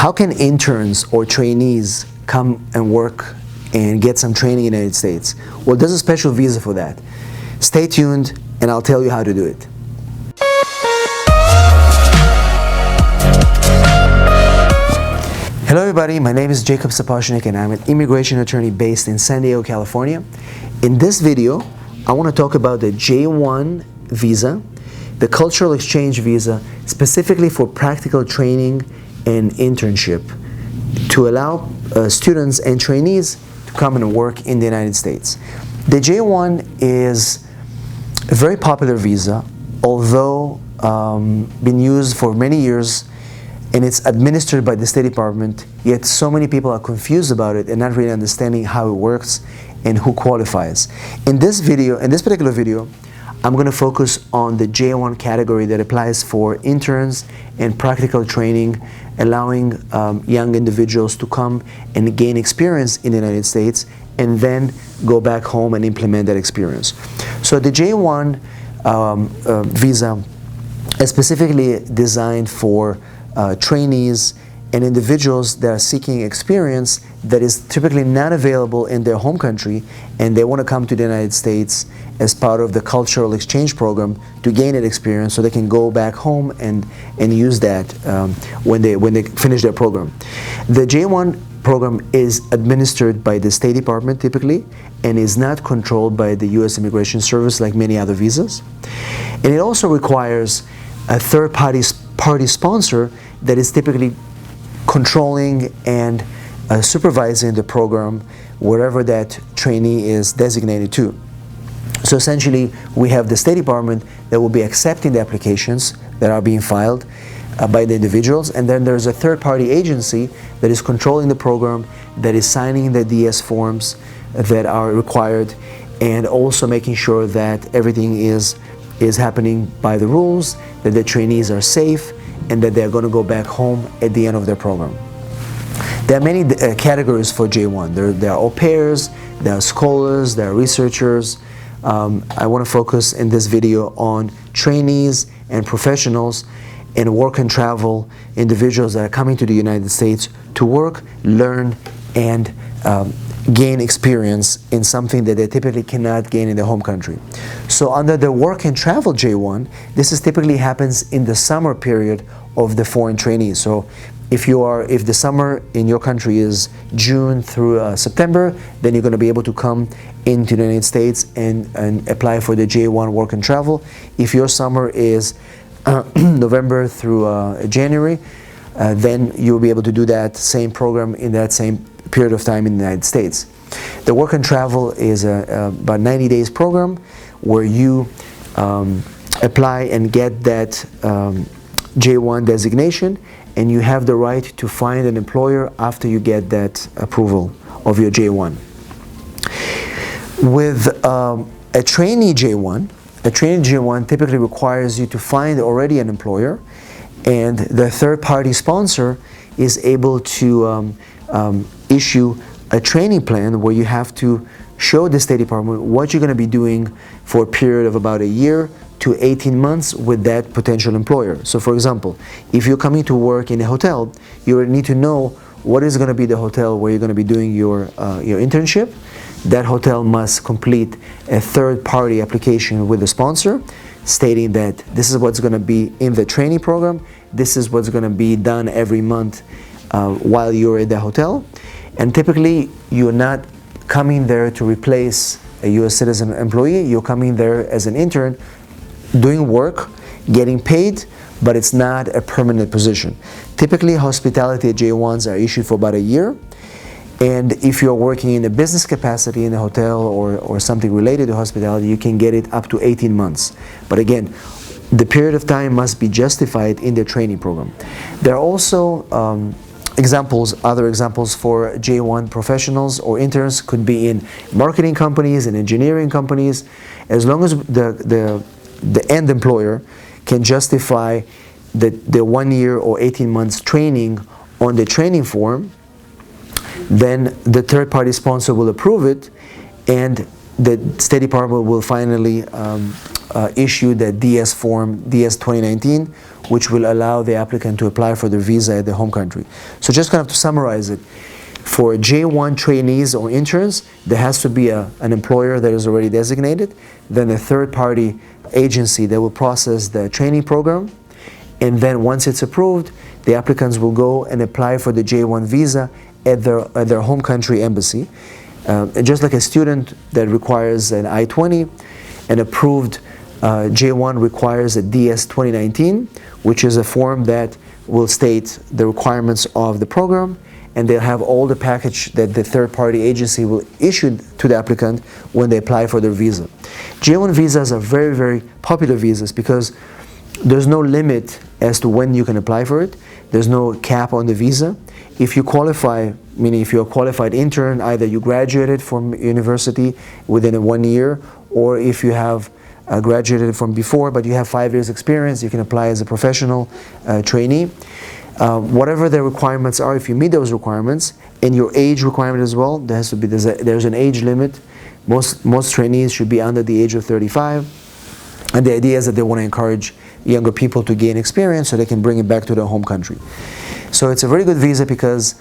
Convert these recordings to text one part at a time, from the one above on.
How can interns or trainees come and work and get some training in the United States? Well, there's a special visa for that. Stay tuned and I'll tell you how to do it. Hello everybody, my name is Jacob Sapochnik and I'm an immigration attorney based in San Diego, California. In this video, I want to talk about the J1 visa, the cultural exchange visa, specifically for practical training and internship to allow students and trainees to come and work in the United States. The J1 is a very popular visa, although been used for many years, and it's administered by the State Department, yet so many people are confused about it and not really understanding how it works and who qualifies. In this particular video, I'm going to focus on the J1 category that applies for interns and practical training, allowing young individuals to come and gain experience in the United States and then go back home and implement that experience. So the J1 visa is specifically designed for trainees and individuals that are seeking experience that is typically not available in their home country, and they want to come to the United States as part of the cultural exchange program to gain that experience so they can go back home and use that when they finish their program. The J1 program is administered by the State Department typically and is not controlled by the U.S. Immigration Service like many other visas. And it also requires a third-party sponsor that is typically controlling and supervising the program wherever that trainee is designated to. So essentially, we have the State Department that will be accepting the applications that are being filed by the individuals, and then there's a third-party agency that is controlling the program, that is signing the DS forms that are required, and also making sure that everything is happening by the rules, that the trainees are safe, and that they're going to go back home at the end of their program. There are many categories for J1. There are au pairs, there are scholars, there are researchers. I want to focus in this video on trainees and professionals and work and travel individuals that are coming to the United States to work, learn, and gain experience in something that they typically cannot gain in their home country. So under the work and travel J1, this typically happens in the summer period of the foreign trainees. So if the summer in your country is June through September, then you're going to be able to come into the United States and apply for the J1 work and travel. If your summer is November through January, then you'll be able to do that same program in that same period of time in the United States. The work and travel is about 90 days program where you apply and get that J1 designation, and you have the right to find an employer after you get that approval of your J1. With a trainee J1 typically requires you to find already an employer, and the third-party sponsor is able to issue a training plan where you have to show the State Department what you're going to be doing for a period of about a year to 18 months with that potential employer. So for example, if you're coming to work in a hotel, you need to know what is going to be the hotel where you're going to be doing your internship. That hotel must complete a third-party application with the sponsor stating that this is what's going to be in the training program, this is what's going to be done every month while you're at the hotel. And typically, you're not coming there to replace a U.S. citizen employee. You're coming there as an intern, doing work, getting paid, but it's not a permanent position. Typically, hospitality J1s are issued for about a year. And if you're working in a business capacity in a hotel or something related to hospitality, you can get it up to 18 months. But again, the period of time must be justified in the training program. There are also other examples for J1 professionals or interns could be in marketing companies and engineering companies. As long as the end employer can justify the 1 year or 18 months training on the training form, then the third-party sponsor will approve it, and the State Department will finally issue the DS form, DS 2019, which will allow the applicant to apply for their visa at the home country. So just kind of to summarize it, for J1 trainees or interns, there has to be an employer that is already designated, then a third-party agency that will process the training program, and then once it's approved, the applicants will go and apply for the J1 visa at their home country embassy. And just like a student that requires an I-20, an approved J1 requires a DS 2019, which is a form that will state the requirements of the program, and they'll have all the package that the third-party agency will issue to the applicant when they apply for their visa. J1 visas are very, very popular visas because there's no limit as to when you can apply for it. There's no cap on the visa. If you qualify, meaning if you're a qualified intern, either you graduated from university within 1 year, or if you have graduated from before but you have 5 years experience, you can apply as a professional trainee. Whatever the requirements are, if you meet those requirements, and your age requirement as well, there has to be, there's an age limit. Most trainees should be under the age of 35, and the idea is that they want to encourage younger people to gain experience so they can bring it back to their home country. So it's a very good visa because,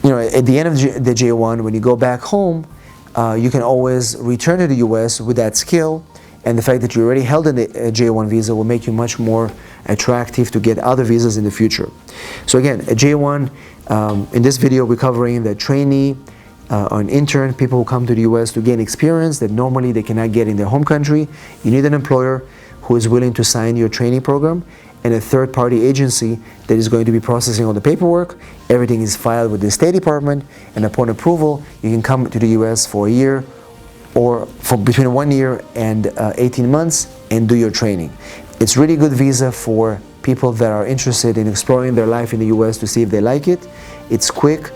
you know, at the end of the J1, when you go back home, you can always return to the US with that skill, and the fact that you already held a J1 visa will make you much more attractive to get other visas in the future. So again, a J1, in this video we're covering the trainee or an intern, people who come to the US to gain experience that normally they cannot get in their home country. You need an employer who is willing to sign your training program, and a third-party agency that is going to be processing all the paperwork. Everything is filed with the State Department, and upon approval, you can come to the US for a year or for between 1 year and 18 months and do your training. It's really good visa for people that are interested in exploring their life in the US to see if they like it. It's quick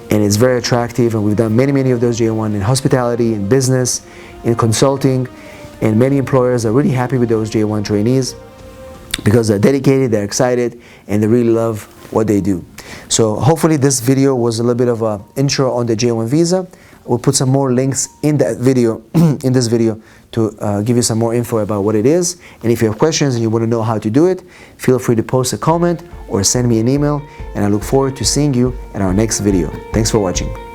and it's very attractive, and we've done many of those J1 in hospitality, in business, in consulting, and many employers are really happy with those J1 trainees because they're dedicated, they're excited, and they really love what they do. So hopefully this video was a little bit of an intro on the J1 visa. We'll put some more links in that video, in this video, to give you some more info about what it is. And if you have questions and you want to know how to do it, feel free to post a comment or send me an email, and I look forward to seeing you in our next video. Thanks for watching.